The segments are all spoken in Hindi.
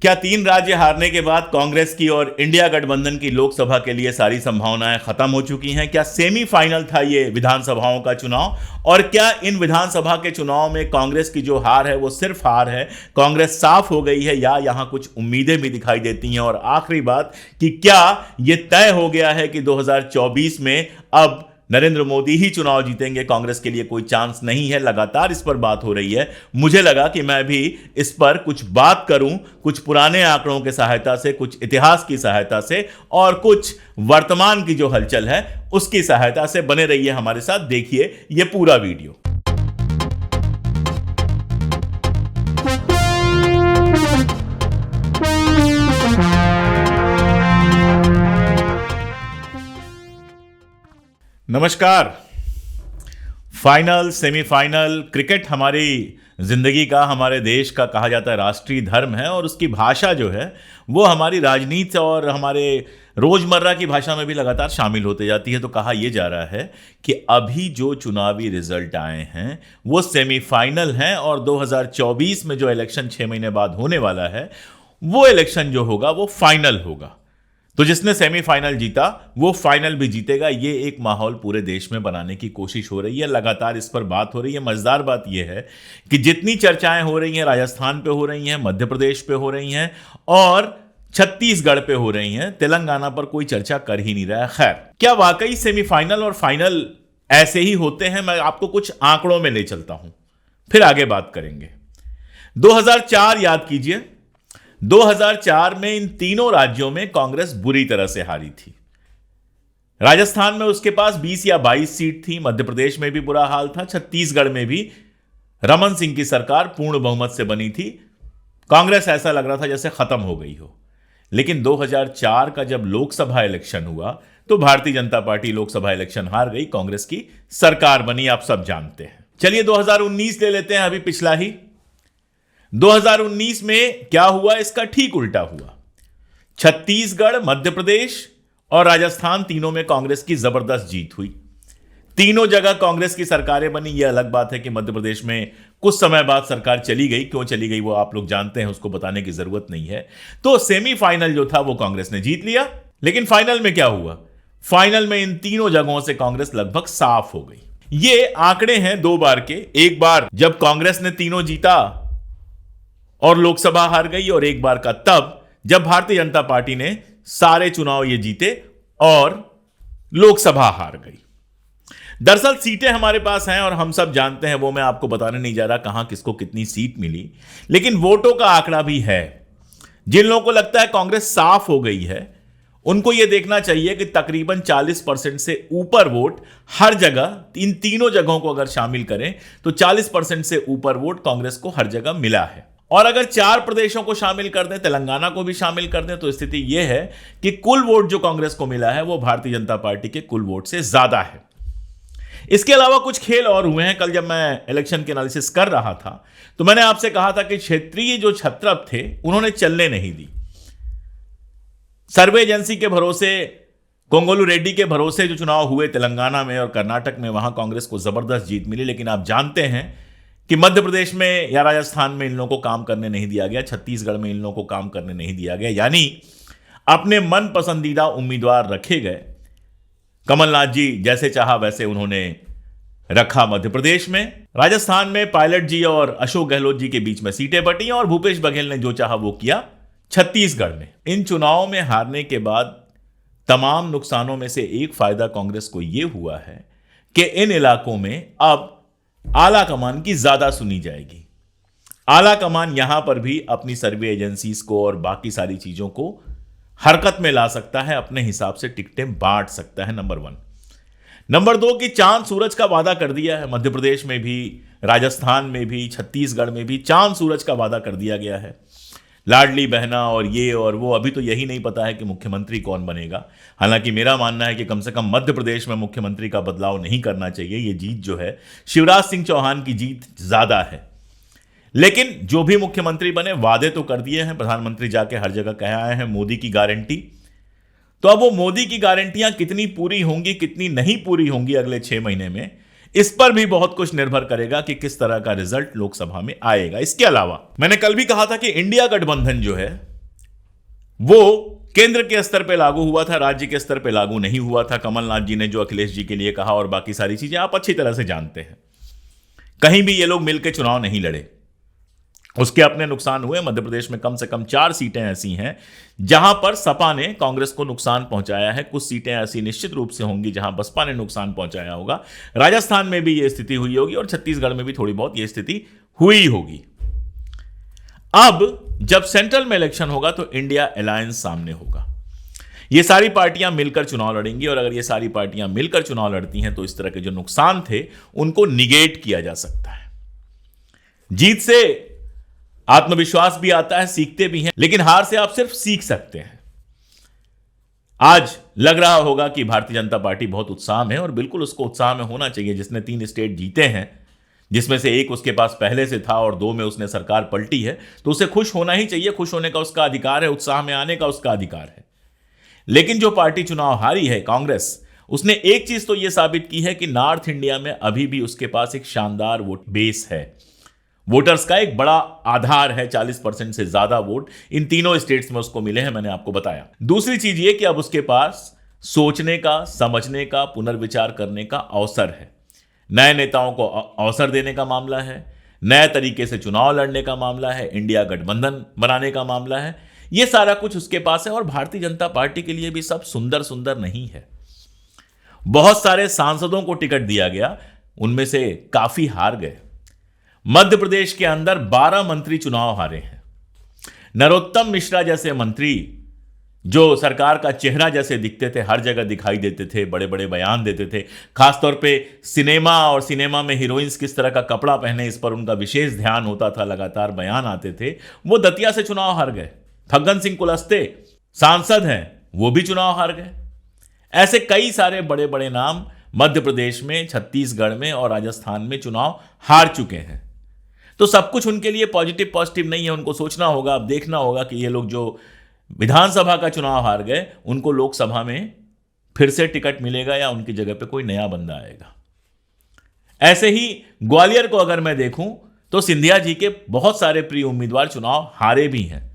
क्या 3 राज्य हारने के बाद कांग्रेस की और इंडिया गठबंधन की लोकसभा के लिए सारी संभावनाएं खत्म हो चुकी हैं? क्या सेमीफाइनल था ये विधानसभाओं का चुनाव? और क्या इन विधानसभा के चुनाव में कांग्रेस की जो हार है वो सिर्फ हार है, कांग्रेस साफ हो गई है, या यहां कुछ उम्मीदें भी दिखाई देती हैं? और आखिरी बात कि क्या ये तय हो गया है कि 2024 में अब नरेंद्र मोदी ही चुनाव जीतेंगे, कांग्रेस के लिए कोई चांस नहीं है? लगातार इस पर बात हो रही है। मुझे लगा कि मैं भी इस पर कुछ बात करूं, कुछ पुराने आंकड़ों की सहायता से, कुछ इतिहास की सहायता से और कुछ वर्तमान की जो हलचल है उसकी सहायता से। बने रहिए हमारे साथ, देखिए ये पूरा वीडियो। नमस्कार। फाइनल, सेमीफाइनल, क्रिकेट हमारी जिंदगी का, हमारे देश का कहा जाता है राष्ट्रीय धर्म है, और उसकी भाषा जो है वो हमारी राजनीति और हमारे रोजमर्रा की भाषा में भी लगातार शामिल होते जाती है। तो कहा यह जा रहा है कि अभी जो चुनावी रिजल्ट आए हैं वो सेमीफाइनल हैं, और 2024 में जो इलेक्शन 6 महीने बाद होने वाला है वो इलेक्शन जो होगा वो फाइनल होगा। तो जिसने सेमीफाइनल जीता वो फाइनल भी जीतेगा। ये एक माहौल पूरे देश में बनाने की कोशिश हो रही है, लगातार इस पर बात हो रही है। मजेदार बात यह है कि जितनी चर्चाएं हो रही हैं राजस्थान पे हो रही हैं, मध्य प्रदेश पे हो रही हैं और छत्तीसगढ़ पे हो रही हैं, तेलंगाना पर कोई चर्चा कर ही नहीं रहा है। खैर, क्या वाकई सेमीफाइनल और फाइनल ऐसे ही होते हैं? मैं आपको कुछ आंकड़ों में ले चलता हूं, फिर आगे बात करेंगे। 2004 याद कीजिए। 2004 में इन तीनों राज्यों में कांग्रेस बुरी तरह से हारी थी। राजस्थान में उसके पास 20 या 22 सीट थी, मध्य प्रदेश में भी बुरा हाल था, छत्तीसगढ़ में भी रमन सिंह की सरकार पूर्ण बहुमत से बनी थी। कांग्रेस ऐसा लग रहा था जैसे खत्म हो गई हो। लेकिन 2004 का जब लोकसभा इलेक्शन हुआ तो भारतीय जनता पार्टी लोकसभा इलेक्शन हार गई, कांग्रेस की सरकार बनी, आप सब जानते हैं। चलिए 2019 ले लेते हैं, अभी पिछला ही। 2019 में क्या हुआ? इसका ठीक उल्टा हुआ। छत्तीसगढ़, मध्य प्रदेश और राजस्थान, तीनों में कांग्रेस की जबरदस्त जीत हुई। तीनों जगह कांग्रेस की सरकारें बनी। यह अलग बात है कि मध्य प्रदेश में कुछ समय बाद सरकार चली गई। क्यों चली गई वो आप लोग जानते हैं, उसको बताने की जरूरत नहीं है। तो सेमीफाइनल जो था वो कांग्रेस ने जीत लिया। लेकिन फाइनल में क्या हुआ? फाइनल में इन तीनों जगहों से कांग्रेस लगभग साफ हो गई। ये आंकड़े हैं 2 बार के। एक बार जब कांग्रेस ने तीनों जीता और लोकसभा हार गई, और एक बार का तब जब भारतीय जनता पार्टी ने सारे चुनाव ये जीते और लोकसभा हार गई। दरअसल सीटें हमारे पास हैं और हम सब जानते हैं, वो मैं आपको बताने नहीं जा रहा कहां किसको कितनी सीट मिली। लेकिन वोटों का आंकड़ा भी है। जिन लोगों को लगता है कांग्रेस साफ हो गई है, उनको यह देखना चाहिए कि तकरीबन 40% से ऊपर वोट हर जगह, इन तीनों जगहों को अगर शामिल करें तो 40% से ऊपर वोट कांग्रेस को हर जगह मिला है। और अगर 4 प्रदेशों को शामिल कर दें, तेलंगाना को भी शामिल कर दें, तो स्थिति यह है कि कुल वोट जो कांग्रेस को मिला है वो भारतीय जनता पार्टी के कुल वोट से ज्यादा है। इसके अलावा कुछ खेल और हुए हैं। कल जब मैं इलेक्शन के एनालिसिस कर रहा था तो मैंने आपसे कहा था कि क्षेत्रीय जो छत्रप थे उन्होंने चलने नहीं दी। सर्वे एजेंसी के भरोसे, कोंगोलू रेड्डी के भरोसे जो चुनाव हुए तेलंगाना में और कर्नाटक में, वहां कांग्रेस को जबरदस्त जीत मिली। लेकिन आप जानते हैं कि मध्य प्रदेश में या राजस्थान में इन लोगों को काम करने नहीं दिया गया, छत्तीसगढ़ में इन लोगों को काम करने नहीं दिया गया। यानी अपने मन पसंदीदा उम्मीदवार रखे गए। कमलनाथ जी जैसे चाहा वैसे उन्होंने रखा मध्य प्रदेश में। राजस्थान में पायलट जी और अशोक गहलोत जी के बीच में सीटें बटी और भूपेश बघेल ने जो चाहा वो किया छत्तीसगढ़ में। इन चुनावों में हारने के बाद तमाम नुकसानों में से एक फायदा कांग्रेस को यह हुआ है कि इन इलाकों में अब आला कमान की ज्यादा सुनी जाएगी। आला कमान यहां पर भी अपनी सर्वे एजेंसीज को और बाकी सारी चीजों को हरकत में ला सकता है, अपने हिसाब से टिकटें बांट सकता है। नंबर 1। नंबर 2 कि चांद सूरज का वादा कर दिया है। मध्य प्रदेश में भी, राजस्थान में भी, छत्तीसगढ़ में भी चांद सूरज का वादा कर दिया गया है। लाडली बहना और ये और वो। अभी तो यही नहीं पता है कि मुख्यमंत्री कौन बनेगा। हालांकि मेरा मानना है कि कम से कम मध्य प्रदेश में मुख्यमंत्री का बदलाव नहीं करना चाहिए। ये जीत जो है शिवराज सिंह चौहान की जीत ज्यादा है। लेकिन जो भी मुख्यमंत्री बने, वादे तो कर दिए हैं, प्रधानमंत्री जाके हर जगह कह आए हैं मोदी की गारंटी। तो अब वो मोदी की गारंटियां कितनी पूरी होंगी, कितनी नहीं पूरी होंगी अगले 6 महीने में, इस पर भी बहुत कुछ निर्भर करेगा कि किस तरह का रिजल्ट लोकसभा में आएगा। इसके अलावा मैंने कल भी कहा था कि इंडिया गठबंधन जो है वो केंद्र के स्तर पे लागू हुआ था, राज्य के स्तर पे लागू नहीं हुआ था। कमलनाथ जी ने जो अखिलेश जी के लिए कहा और बाकी सारी चीजें आप अच्छी तरह से जानते हैं। कहीं भी ये लोग मिलकर चुनाव नहीं लड़े, उसके अपने नुकसान हुए। मध्य प्रदेश में कम से कम 4 सीटें ऐसी हैं जहां पर सपा ने कांग्रेस को नुकसान पहुंचाया है। कुछ सीटें ऐसी निश्चित रूप से होंगी जहां बसपा ने नुकसान पहुंचाया होगा। राजस्थान में भी यह स्थिति हुई होगी और छत्तीसगढ़ में भी थोड़ी बहुत यह स्थिति हुई होगी। अब जब सेंट्रल में इलेक्शन होगा तो इंडिया अलायंस सामने होगा। ये सारी पार्टियां मिलकर चुनाव लड़ेंगी और अगर ये सारी पार्टियां मिलकर चुनाव लड़ती हैं तो इस तरह के जो नुकसान थे उनको निगेट किया जा सकता है। जीत से आत्मविश्वास भी आता है, सीखते भी हैं, लेकिन हार से आप सिर्फ सीख सकते हैं। आज लग रहा होगा कि भारतीय जनता पार्टी बहुत उत्साह में है और बिल्कुल उसको उत्साह में होना चाहिए। जिसने 3 स्टेट जीते हैं, जिसमें से एक उसके पास पहले से था और 2 में उसने सरकार पलटी है, तो उसे खुश होना ही चाहिए। खुश होने का उसका अधिकार है, उत्साह में आने का उसका अधिकार है। लेकिन जो पार्टी चुनाव हारी है, कांग्रेस, उसने एक चीज तो यह साबित की है कि नॉर्थ इंडिया में अभी भी उसके पास एक शानदार वोट बेस है। वोटर्स का एक बड़ा आधार है। 40% से ज्यादा वोट इन तीनों स्टेट्स में उसको मिले हैं, मैंने आपको बताया। दूसरी चीज ये कि अब उसके पास सोचने का, समझने का, पुनर्विचार करने का अवसर है। नए नेताओं को अवसर देने का मामला है, नए तरीके से चुनाव लड़ने का मामला है, इंडिया गठबंधन बनाने का मामला है। यह सारा कुछ उसके पास है और भारतीय जनता पार्टी के लिए भी सब सुंदर सुंदर नहीं है। बहुत सारे सांसदों को टिकट दिया गया, उनमें से काफी हार गए। मध्य प्रदेश के अंदर 12 मंत्री चुनाव हारे हैं। नरोत्तम मिश्रा जैसे मंत्री जो सरकार का चेहरा जैसे दिखते थे, हर जगह दिखाई देते थे, बड़े बड़े बयान देते थे, खासतौर पे सिनेमा और सिनेमा में हीरोइंस किस तरह का कपड़ा पहने इस पर उनका विशेष ध्यान होता था, लगातार बयान आते थे, वो दतिया से चुनाव हार गए। फग्गन सिंह कुलस्ते सांसद हैं, वो भी चुनाव हार गए। ऐसे कई सारे बड़े बड़े नाम मध्य प्रदेश में, छत्तीसगढ़ में और राजस्थान में चुनाव हार चुके हैं। तो सब कुछ उनके लिए पॉजिटिव नहीं है। उनको सोचना होगा, अब देखना होगा कि ये लोग जो विधानसभा का चुनाव हार गए, उनको लोकसभा में फिर से टिकट मिलेगा या उनकी जगह पे कोई नया बंदा आएगा। ऐसे ही ग्वालियर को अगर मैं देखूं तो सिंधिया जी के बहुत सारे प्रिय उम्मीदवार चुनाव हारे भी हैं।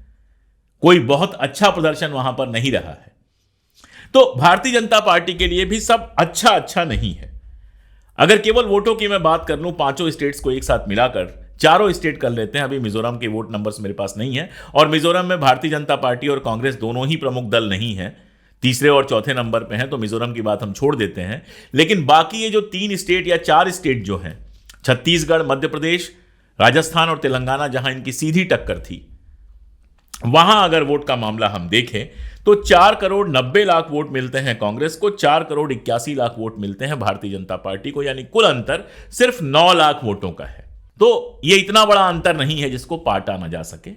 कोई बहुत अच्छा प्रदर्शन वहां पर नहीं रहा है। तो भारतीय जनता पार्टी के लिए भी सब अच्छा नहीं है। अगर केवल वोटों की मैं बात कर लूं, 5 स्टेट्स को एक साथ मिलाकर 4 स्टेट कर लेते हैं। अभी मिजोरम के वोट नंबर्स मेरे पास नहीं है और मिजोरम में भारतीय जनता पार्टी और कांग्रेस दोनों ही प्रमुख दल नहीं है, तीसरे और चौथे नंबर पे हैं, तो मिजोरम की बात हम छोड़ देते हैं। लेकिन बाकी ये जो 3 स्टेट या 4 स्टेट जो हैं, छत्तीसगढ़, मध्य प्रदेश, राजस्थान और तेलंगाना, जहां इनकी सीधी टक्कर थी, वहां अगर वोट का मामला हम देखें तो 4 करोड़ 90 लाख वोट मिलते हैं कांग्रेस को, 4 करोड़ 81 लाख वोट मिलते हैं भारतीय जनता पार्टी को, यानी कुल अंतर सिर्फ 9 लाख वोटों का है। तो यह इतना बड़ा अंतर नहीं है जिसको पाटा ना जा सके।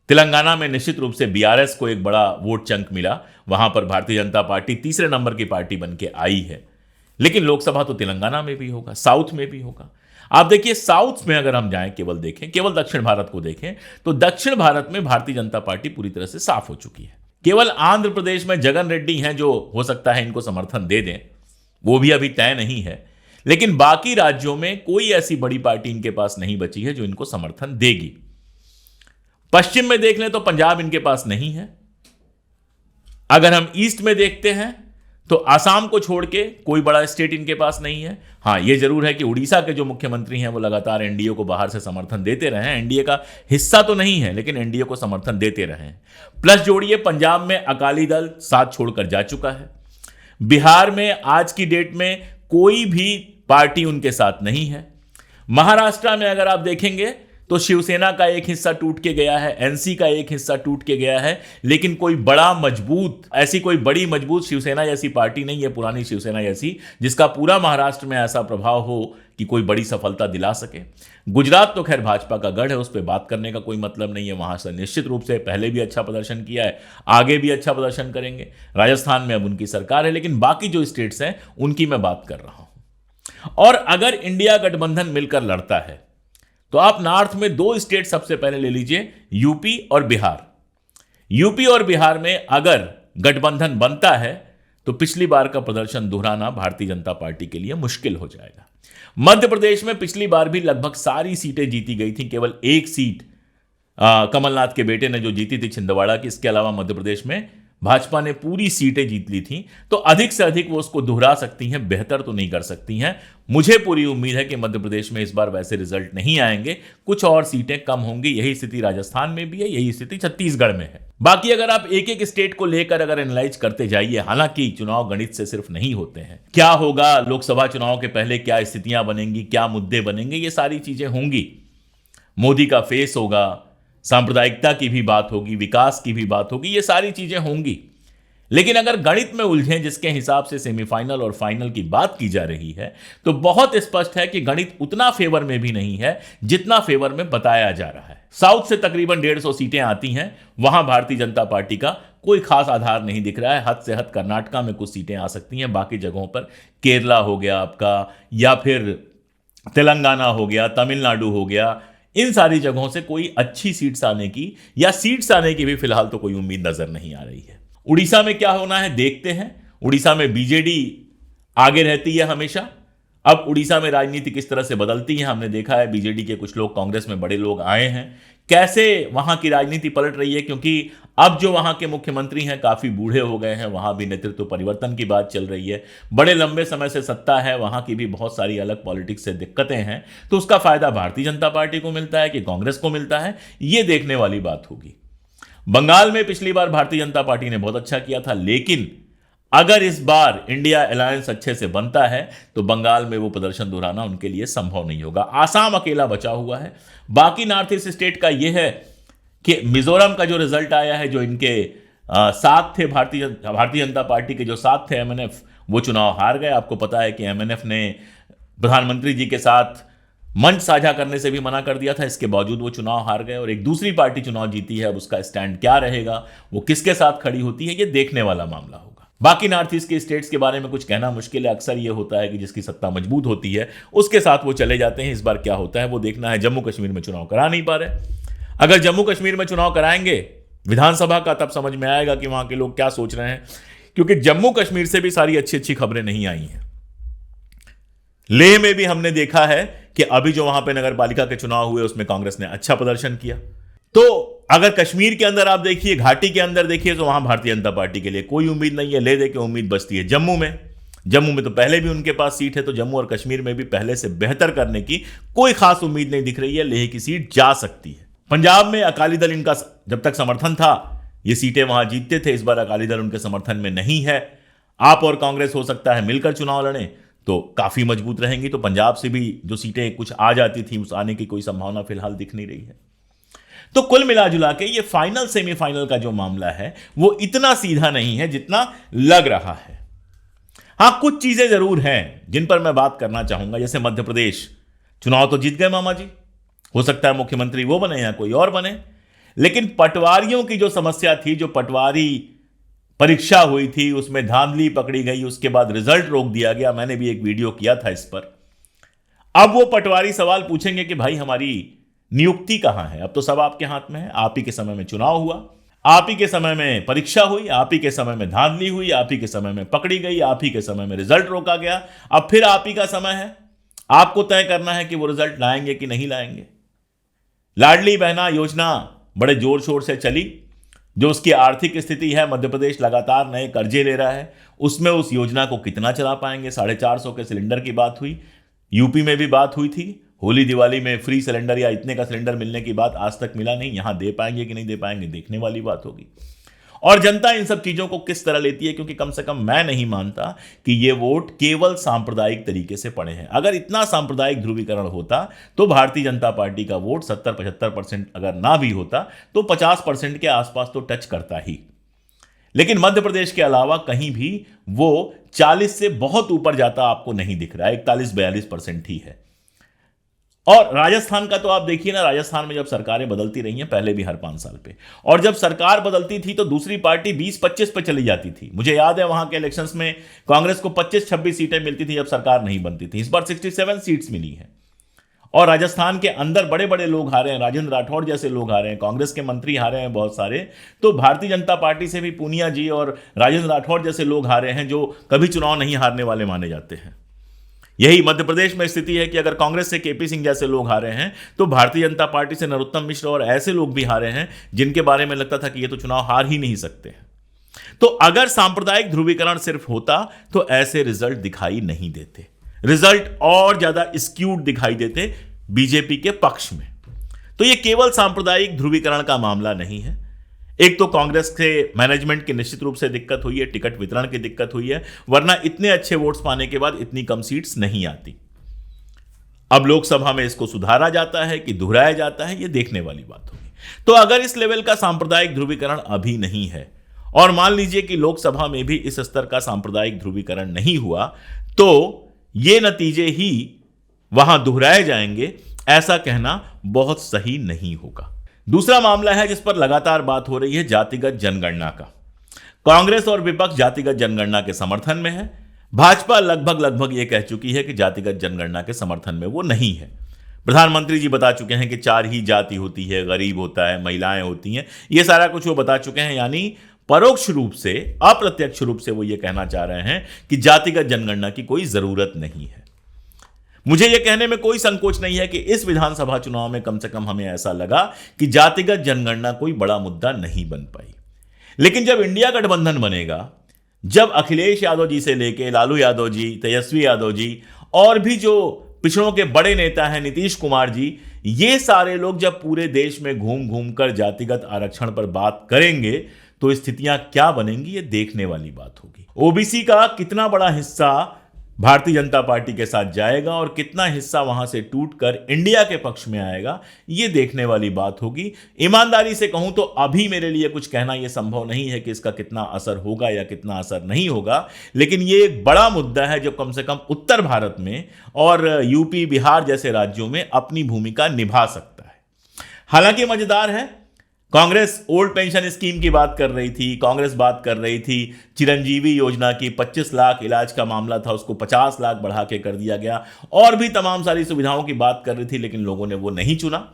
तेलंगाना में निश्चित रूप से बीआरएस को एक बड़ा वोट चंक मिला, वहां पर भारतीय जनता पार्टी तीसरे नंबर की पार्टी बन के आई है। लेकिन लोकसभा तो तेलंगाना में भी होगा, साउथ में भी होगा। आप देखिए, साउथ में अगर हम जाएं, केवल देखें, केवल दक्षिण भारत को देखें, तो दक्षिण भारत में भारतीय जनता पार्टी पूरी तरह से साफ हो चुकी है। केवल आंध्र प्रदेश में जगन रेड्डी हैं जो हो सकता है इनको समर्थन दे दें, वो भी अभी तय नहीं है। लेकिन बाकी राज्यों में कोई ऐसी बड़ी पार्टी इनके पास नहीं बची है जो इनको समर्थन देगी। पश्चिम में देख लें तो पंजाब इनके पास नहीं है। अगर हम ईस्ट में देखते हैं तो आसाम को छोड़ के कोई बड़ा स्टेट इनके पास नहीं है। हां, यह जरूर है कि उड़ीसा के जो मुख्यमंत्री हैं वो लगातार एनडीए को बाहर से समर्थन देते रहे हैं। एनडीए का हिस्सा तो नहीं है लेकिन एनडीए को समर्थन देते रहे हैं। प्लस जोड़िए, पंजाब में अकाली दल साथ छोड़कर जा चुका है। बिहार में आज की डेट में कोई भी पार्टी उनके साथ नहीं है। महाराष्ट्र में अगर आप देखेंगे तो शिवसेना का एक हिस्सा टूट के गया है, एनसी का एक हिस्सा टूट के गया है, लेकिन कोई बड़ा मजबूत, ऐसी कोई बड़ी मजबूत शिवसेना जैसी पार्टी नहीं है, पुरानी शिवसेना जैसी, जिसका पूरा महाराष्ट्र में ऐसा प्रभाव हो कि कोई बड़ी सफलता दिला सके। गुजरात तो खैर भाजपा का गढ़ है, उस पर बात करने का कोई मतलब नहीं है। वहां से निश्चित रूप से पहले भी अच्छा प्रदर्शन किया है, आगे भी अच्छा प्रदर्शन करेंगे। राजस्थान में अब उनकी सरकार है, लेकिन बाकी जो स्टेट्स हैं उनकी मैं बात कर रहा हूं। और अगर इंडिया गठबंधन मिलकर लड़ता है तो आप नॉर्थ में 2 स्टेट सबसे पहले ले लीजिए, यूपी और बिहार। यूपी और बिहार में अगर गठबंधन बनता है तो पिछली बार का प्रदर्शन दोहराना भारतीय जनता पार्टी के लिए मुश्किल हो जाएगा। मध्य प्रदेश में पिछली बार भी लगभग सारी सीटें जीती गई थी, केवल एक सीट कमलनाथ के बेटे ने जो जीती थी छिंदवाड़ा की, इसके अलावा मध्य प्रदेश में भाजपा ने पूरी सीटें जीत ली थी, तो अधिक से अधिक वो उसको दोहरा सकती हैं, बेहतर तो नहीं कर सकती हैं। मुझे पूरी उम्मीद है कि मध्य प्रदेश में इस बार वैसे रिजल्ट नहीं आएंगे, कुछ और सीटें कम होंगी। यही स्थिति राजस्थान में भी है, यही स्थिति छत्तीसगढ़ में है। बाकी अगर आप एक एक स्टेट को लेकर अगर एनालाइज करते जाइए, हालांकि चुनाव गणित से सिर्फ नहीं होते हैं, क्या होगा लोकसभा चुनाव के पहले, क्या स्थितियां बनेंगी, क्या मुद्दे बनेंगे, ये सारी चीजें होंगी। मोदी का फेस होगा, सांप्रदायिकता की भी बात होगी, विकास की भी बात होगी, ये सारी चीजें होंगी। लेकिन अगर गणित में उलझें जिसके हिसाब से सेमीफाइनल और फाइनल की बात की जा रही है, तो बहुत स्पष्ट है कि गणित उतना फेवर में भी नहीं है जितना फेवर में बताया जा रहा है। साउथ से तकरीबन 150 सीटें आती हैं, वहां भारतीय जनता पार्टी का कोई खास आधार नहीं दिख रहा है। हद से हद कर्नाटका में कुछ सीटें आ सकती हैं, बाकी जगहों पर केरला हो गया आपका, या फिर तेलंगाना हो गया, तमिलनाडु हो गया, इन सारी जगहों से कोई अच्छी सीट्स आने की या सीट्स आने की भी फिलहाल तो कोई उम्मीद नजर नहीं आ रही है। उड़ीसा में क्या होना है देखते हैं। उड़ीसा में बीजेडी आगे रहती है हमेशा। अब उड़ीसा में राजनीति किस तरह से बदलती है हमने देखा है। बीजेडी के कुछ लोग कांग्रेस में बड़े लोग आए हैं, कैसे वहां की राजनीति पलट रही है, क्योंकि अब जो वहां के मुख्यमंत्री हैं काफी बूढ़े हो गए हैं, वहां भी नेतृत्व परिवर्तन की बात चल रही है। बड़े लंबे समय से सत्ता है, वहां की भी बहुत सारी अलग पॉलिटिक्स से दिक्कतें हैं, तो उसका फायदा भारतीय जनता पार्टी को मिलता है कि कांग्रेस को मिलता है, ये देखने वाली बात होगी। बंगाल में पिछली बार भारतीय जनता पार्टी ने बहुत अच्छा किया था, लेकिन अगर इस बार इंडिया अलायंस अच्छे से बनता है तो बंगाल में वो प्रदर्शन दोहराना उनके लिए संभव नहीं होगा। आसाम अकेला बचा हुआ है। बाकी नॉर्थ ईस्ट स्टेट का यह है कि मिजोरम का जो रिजल्ट आया है, जो इनके साथ थे भारतीय जनता पार्टी के जो साथ थे एमएनएफ, वो चुनाव हार गए। आपको पता है कि एमएनएफ ने प्रधानमंत्री जी के साथ मंच साझा करने से भी मना कर दिया था, इसके बावजूद वो चुनाव हार गए और एक दूसरी पार्टी चुनाव जीती है। अब उसका स्टैंड क्या रहेगा, वो किसके साथ खड़ी होती है, ये देखने वाला मामला होगा। बाकी नॉर्थ ईस्ट के स्टेट्स के बारे में कुछ कहना मुश्किल है। अक्सर ये होता है कि जिसकी सत्ता मजबूत होती है उसके साथ वो चले जाते हैं। इस बार क्या होता है वो देखना है। जम्मू कश्मीर में चुनाव करा नहीं पा रहे। अगर जम्मू कश्मीर में चुनाव कराएंगे विधानसभा का, तब समझ में आएगा कि वहां के लोग क्या सोच रहे हैं, क्योंकि जम्मू कश्मीर से भी सारी अच्छी अच्छी खबरें नहीं आई हैं। लेह में भी हमने देखा है कि अभी जो वहां पे नगर पालिका के चुनाव हुए उसमें कांग्रेस ने अच्छा प्रदर्शन किया। तो अगर कश्मीर के अंदर आप देखिए, घाटी के अंदर देखिए, तो वहां भारतीय जनता पार्टी के लिए कोई उम्मीद नहीं है। ले दे के उम्मीद बचती है जम्मू में तो पहले भी उनके पास सीट है, तो जम्मू और कश्मीर में भी पहले से बेहतर करने की कोई खास उम्मीद नहीं दिख रही है। लेह की सीट जा सकती है। पंजाब में अकाली दल इनका जब तक समर्थन था ये सीटें वहां जीतते थे। इस बार अकाली दल उनके समर्थन में नहीं है। आप और कांग्रेस हो सकता है मिलकर चुनाव लड़ें तो काफी मजबूत रहेंगी। तो पंजाब से भी जो सीटें कुछ आ जाती थी, उस आने की कोई संभावना फिलहाल दिख नहीं रही है। तो कुल मिलाजुला के ये फाइनल सेमीफाइनल का जो मामला है वो इतना सीधा नहीं है जितना लग रहा है। हां, कुछ चीजें जरूर हैं जिन पर मैं बात करना चाहूंगा। जैसे मध्य प्रदेश चुनाव तो जीत गए मामा जी, हो सकता है मुख्यमंत्री वो बने या कोई और बने, लेकिन पटवारियों की जो समस्या थी, जो पटवारी परीक्षा हुई थी, उसमें धांधली पकड़ी गई, उसके बाद रिजल्ट रोक दिया गया। मैंने भी एक वीडियो किया था इस पर। अब वो पटवारी सवाल पूछेंगे कि भाई हमारी नियुक्ति कहां है। अब तो सब आपके हाथ में है। आप ही के समय में चुनाव हुआ, आप ही के समय में परीक्षा हुई, आप ही के समय में धांधली हुई, आप ही के समय में पकड़ी गई, आप ही के समय में रिजल्ट रोका गया। अब फिर आप ही का समय है, आपको तय करना है कि वो रिजल्ट लाएंगे कि नहीं लाएंगे। लाडली बहना योजना बड़े जोर शोर से चली। जो उसकी आर्थिक स्थिति है, मध्य प्रदेश लगातार नए कर्जे ले रहा है, उसमें उस योजना को कितना चला पाएंगे। 450 के सिलेंडर की बात हुई, यूपी में भी बात हुई थी। होली दिवाली में फ्री सिलेंडर या इतने का सिलेंडर मिलने की बात आज तक मिला नहीं। यहां दे पाएंगे कि नहीं दे पाएंगे देखने वाली बात होगी। और जनता इन सब चीजों को किस तरह लेती है, क्योंकि कम से कम मैं नहीं मानता कि ये वोट केवल सांप्रदायिक तरीके से पड़े हैं। अगर इतना सांप्रदायिक ध्रुवीकरण होता तो भारतीय जनता पार्टी का वोट 70-75% अगर ना भी होता तो 50% के आसपास तो टच करता ही। लेकिन मध्य प्रदेश के अलावा कहीं भी वो 40 से बहुत ऊपर जाता आपको नहीं दिख रहा है। 41-42% ही है। और राजस्थान का तो आप देखिए ना, राजस्थान में जब सरकारें बदलती रही हैं, पहले भी हर 5 साल पे, और जब सरकार बदलती थी तो दूसरी पार्टी 20-25 पे चली जाती थी। मुझे याद है वहां के इलेक्शंस में कांग्रेस को 25-26 सीटें मिलती थी जब सरकार नहीं बनती थी। इस बार 67 सीट्स मिली हैं। और राजस्थान के अंदर बड़े बड़े लोग हारे हैं, राजेंद्र राठौड़ जैसे लोग हारे हैं, कांग्रेस के मंत्री हारे हैं बहुत सारे। तो भारतीय जनता पार्टी से भी पूनिया जी और राजेंद्र राठौड़ जैसे लोग हारे हैं, जो कभी चुनाव नहीं हारने वाले माने जाते हैं। यही मध्य प्रदेश में स्थिति है कि अगर कांग्रेस से केपी सिंह जैसे लोग हारे हैं तो भारतीय जनता पार्टी से नरोत्तम मिश्र और ऐसे लोग भी हारे हैं जिनके बारे में लगता था कि ये तो चुनाव हार ही नहीं सकते हैं। तो अगर सांप्रदायिक ध्रुवीकरण सिर्फ होता तो ऐसे रिजल्ट दिखाई नहीं देते, रिजल्ट और ज्यादा स्क्यूड दिखाई देते बीजेपी के पक्ष में। तो ये केवल सांप्रदायिक ध्रुवीकरण का मामला नहीं है। एक तो कांग्रेस के मैनेजमेंट की निश्चित रूप से दिक्कत हुई है, टिकट वितरण की दिक्कत हुई है, वरना इतने अच्छे वोट्स पाने के बाद इतनी कम सीट्स नहीं आती। अब लोकसभा में इसको सुधारा जाता है कि दोहराया जाता है, यह देखने वाली बात होगी। तो अगर इस लेवल का सांप्रदायिक ध्रुवीकरण अभी नहीं है और मान लीजिए कि लोकसभा में भी इस स्तर का सांप्रदायिक ध्रुवीकरण नहीं हुआ तो ये नतीजे ही वहां दोहराए जाएंगे, ऐसा कहना बहुत सही नहीं होगा। दूसरा मामला है जिस पर लगातार बात हो रही है, जातिगत जनगणना का। कांग्रेस और विपक्ष जातिगत जनगणना के समर्थन में है। भाजपा लगभग यह कह चुकी है कि जातिगत जनगणना के समर्थन में वो नहीं है। प्रधानमंत्री जी बता चुके हैं कि 4 ही जाति होती है, गरीब होता है, महिलाएं होती हैं, ये सारा कुछ वो बता चुके हैं। यानी परोक्ष रूप से, अप्रत्यक्ष रूप से वो ये कहना चाह रहे हैं कि जातिगत जनगणना की कोई जरूरत नहीं है। मुझे यह कहने में कोई संकोच नहीं है कि इस विधानसभा चुनाव में कम से कम हमें ऐसा लगा कि जातिगत जनगणना कोई बड़ा मुद्दा नहीं बन पाई। लेकिन जब इंडिया गठबंधन बनेगा, जब अखिलेश यादव जी से लेके लालू यादव जी, तेजस्वी यादव जी और भी जो पिछड़ों के बड़े नेता हैं, नीतीश कुमार जी, ये सारे लोग जब पूरे देश में घूम घूम कर जातिगत आरक्षण पर बात करेंगे तो स्थितियां क्या बनेंगी, ये देखने वाली बात होगी। ओबीसी का कितना बड़ा हिस्सा भारतीय जनता पार्टी के साथ जाएगा और कितना हिस्सा वहां से टूटकर इंडिया के पक्ष में आएगा, यह देखने वाली बात होगी। ईमानदारी से कहूं तो अभी मेरे लिए कुछ कहना यह संभव नहीं है कि इसका कितना असर होगा या कितना असर नहीं होगा, लेकिन यह एक बड़ा मुद्दा है जो कम से कम उत्तर भारत में और यूपी, बिहार जैसे राज्यों में अपनी भूमिका निभा सकता है। हालांकि मजेदार है, कांग्रेस ओल्ड पेंशन स्कीम की बात कर रही थी, कांग्रेस बात कर रही थी चिरंजीवी योजना की, 25 लाख इलाज का मामला था, उसको 50 लाख बढ़ा के कर दिया गया, और भी तमाम सारी सुविधाओं की बात कर रही थी, लेकिन लोगों ने वो नहीं चुना।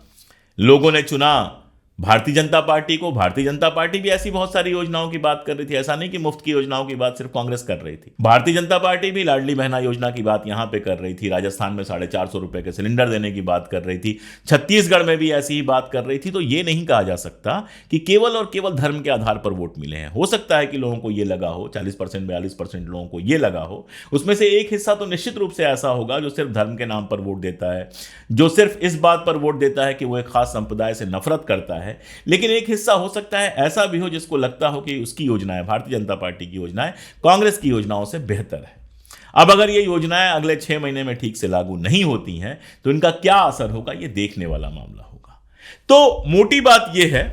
लोगों ने चुना भारतीय जनता पार्टी को। भारतीय जनता पार्टी भी ऐसी बहुत सारी योजनाओं की बात कर रही थी, ऐसा नहीं कि मुफ्त की योजनाओं की बात सिर्फ कांग्रेस कर रही थी। भारतीय जनता पार्टी भी लाडली बहना योजना की बात यहां पे कर रही थी, राजस्थान में 450 रुपए के सिलेंडर देने की बात कर रही थी, छत्तीसगढ़ में भी ऐसी ही बात कर रही थी। तो ये नहीं कहा जा सकता कि केवल और केवल धर्म के आधार पर वोट मिले हैं। हो सकता है कि लोगों को ये लगा हो, 40% 42% लोगों को ये लगा हो, उसमें से एक हिस्सा तो निश्चित रूप से ऐसा होगा जो सिर्फ धर्म के नाम पर वोट देता है, जो सिर्फ इस बात पर वोट देता है कि वो एक खास संप्रदाय से नफरत करता है। लेकिन एक हिस्सा हो सकता है ऐसा भी हो जिसको लगता हो कि उसकी योजनाएं, भारतीय जनता पार्टी की योजनाएं कांग्रेस की योजनाओं से बेहतर है। अब अगर ये योजनाएं अगले 6 महीने में ठीक से लागू नहीं होती हैं तो इनका क्या असर होगा, ये देखने वाला मामला होगा। तो मोटी बात यह है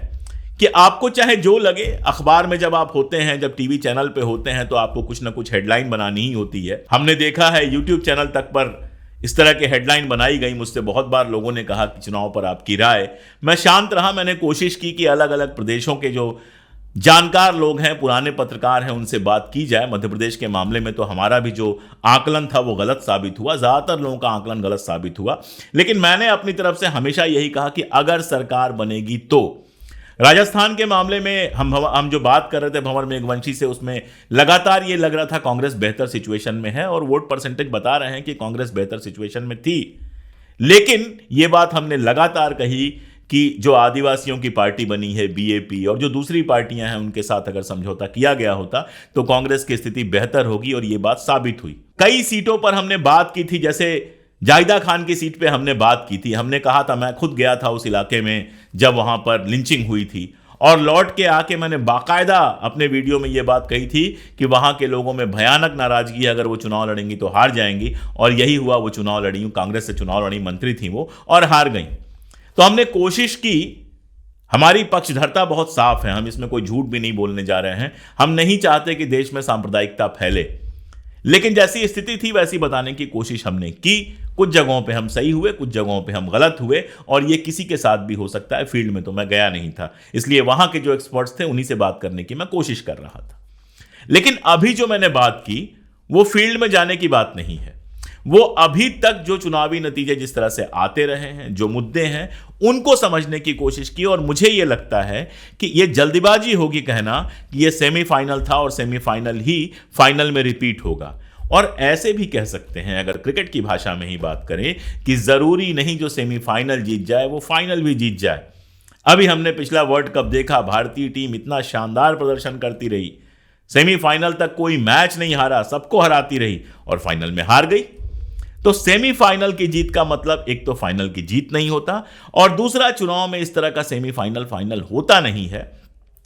कि आपको चाहे जो लगे, अखबार में जब आप होते हैं, जब टीवी चैनल पे होते हैं, तो आपको कुछ ना कुछ हेडलाइन बनानी ही होती है। हमने देखा है यूट्यूब चैनल तक पर इस तरह के हेडलाइन बनाई गई। मुझसे बहुत बार लोगों ने कहा कि चुनाव पर आपकी राय। मैं शांत रहा, मैंने कोशिश की कि अलग अलग प्रदेशों के जो जानकार लोग हैं, पुराने पत्रकार हैं, उनसे बात की जाए। मध्य प्रदेश के मामले में तो हमारा भी जो आकलन था वो गलत साबित हुआ, ज़्यादातर लोगों का आकलन गलत साबित हुआ। लेकिन मैंने अपनी तरफ से हमेशा यही कहा कि अगर सरकार बनेगी तो राजस्थान के मामले में हम जो बात कर रहे थे भंवर मेघवंशी से, उसमें लगातार ये लग रहा था कांग्रेस बेहतर सिचुएशन में है और वोट परसेंटेज बता रहे हैं कि कांग्रेस बेहतर सिचुएशन में थी। लेकिन ये बात हमने लगातार कही कि जो आदिवासियों की पार्टी बनी है बीएपी और जो दूसरी पार्टियां हैं उनके साथ अगर समझौता किया गया होता तो कांग्रेस की स्थिति बेहतर होगी, और ये बात साबित हुई। कई सीटों पर हमने बात की थी, जैसे जाहिदा खान की सीट पे हमने बात की थी। हमने कहा था, मैं खुद गया था उस इलाके में जब वहां पर लिंचिंग हुई थी, और लौट के आके मैंने बाकायदा अपने वीडियो में यह बात कही थी कि वहां के लोगों में भयानक नाराजगी है, अगर वो चुनाव लड़ेंगी तो हार जाएंगी। और यही हुआ, वो चुनाव लड़ी, कांग्रेस से चुनाव लड़ी, मंत्री थी वो, और हार गई। तो हमने कोशिश की, हमारी पक्षधरता बहुत साफ है, हम इसमें कोई झूठ भी नहीं बोलने जा रहे हैं। हम नहीं चाहते कि देश में सांप्रदायिकता फैले, लेकिन जैसी स्थिति थी वैसी बताने की कोशिश हमने की। कुछ जगहों पे हम सही हुए, कुछ जगहों पे हम गलत हुए, और ये किसी के साथ भी हो सकता है। फील्ड में तो मैं गया नहीं था, इसलिए वहां के जो एक्सपर्ट्स थे उन्हीं से बात करने की मैं कोशिश कर रहा था। लेकिन अभी जो मैंने बात की वो फील्ड में जाने की बात नहीं है, वो अभी तक जो चुनावी नतीजे जिस तरह से आते रहे हैं, जो मुद्दे हैं, उनको समझने की कोशिश की। और मुझे ये लगता है कि ये जल्दीबाजी होगी कहना कि ये सेमीफाइनल था और सेमीफाइनल ही फाइनल में रिपीट होगा। और ऐसे भी कह सकते हैं, अगर क्रिकेट की भाषा में ही बात करें, कि जरूरी नहीं जो सेमीफाइनल जीत जाए वो फाइनल भी जीत जाए। अभी हमने पिछला वर्ल्ड कप देखा, भारतीय टीम इतना शानदार प्रदर्शन करती रही, सेमीफाइनल तक कोई मैच नहीं हारा, सबको हराती रही और फाइनल में हार गई। तो सेमीफाइनल की जीत का मतलब एक तो फाइनल की जीत नहीं होता, और दूसरा चुनाव में इस तरह का सेमीफाइनल फाइनल होता नहीं है।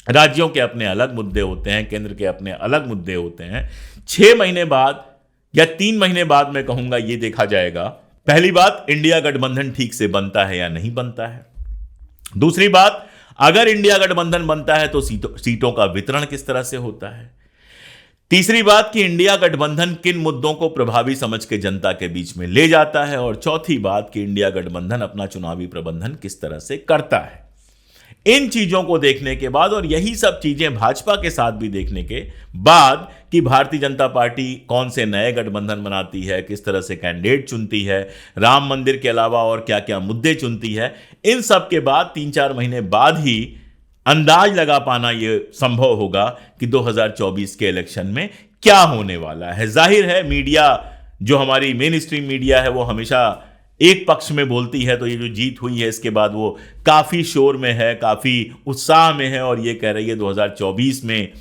राज्यों के अपने अलग मुद्दे होते हैं, केंद्र के अपने अलग मुद्दे होते हैं। 6 महीने बाद या 3 महीने बाद मैं कहूंगा ये देखा जाएगा, पहली बात इंडिया गठबंधन ठीक से बनता है या नहीं बनता है। दूसरी बात, अगर इंडिया गठबंधन बनता है तो सीटों का वितरण किस तरह से होता है। तीसरी बात कि इंडिया गठबंधन किन मुद्दों को प्रभावी समझ के जनता के बीच में ले जाता है। और चौथी बात कि इंडिया गठबंधन अपना चुनावी प्रबंधन किस तरह से करता है। इन चीजों को देखने के बाद, और यही सब चीजें भाजपा के साथ भी देखने के बाद, कि भारतीय जनता पार्टी कौन से नए गठबंधन बनाती है, किस तरह से कैंडिडेट चुनती है, राम मंदिर के अलावा और क्या क्या मुद्दे चुनती है, इन सब के बाद 3-4 महीने बाद ही अंदाज लगा पाना यह संभव होगा कि 2024 के इलेक्शन में क्या होने वाला है। जाहिर है मीडिया, जो हमारी मेन स्ट्रीम मीडिया है, वो हमेशा एक पक्ष में बोलती है। तो ये जो जीत हुई है इसके बाद वो काफी शोर में है, काफी उत्साह में है, और ये कह रही है 2024 में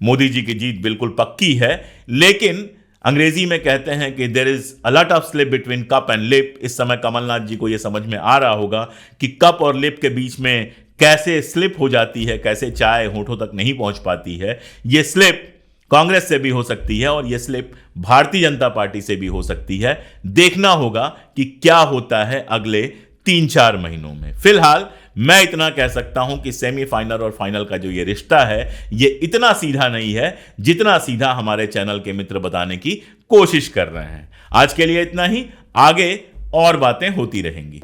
मोदी जी की जीत बिल्कुल पक्की है। लेकिन अंग्रेजी में कहते हैं कि there is a lot of slip between cup and lip. इस समय कमलनाथ जी को यह समझ में आ रहा होगा कि कप और लिप के बीच में कैसे स्लिप हो जाती है, कैसे चाय होठों तक नहीं पहुंच पाती है। यह स्लिप कांग्रेस से भी हो सकती है और यह स्लिप भारतीय जनता पार्टी से भी हो सकती है। देखना होगा कि क्या होता है अगले 3-4 महीनों में। फिलहाल मैं इतना कह सकता हूं कि सेमीफाइनल और फाइनल का जो ये रिश्ता है, ये इतना सीधा नहीं है जितना सीधा हमारे चैनल के मित्र बताने की कोशिश कर रहे हैं। आज के लिए इतना ही, आगे और बातें होती रहेंगी।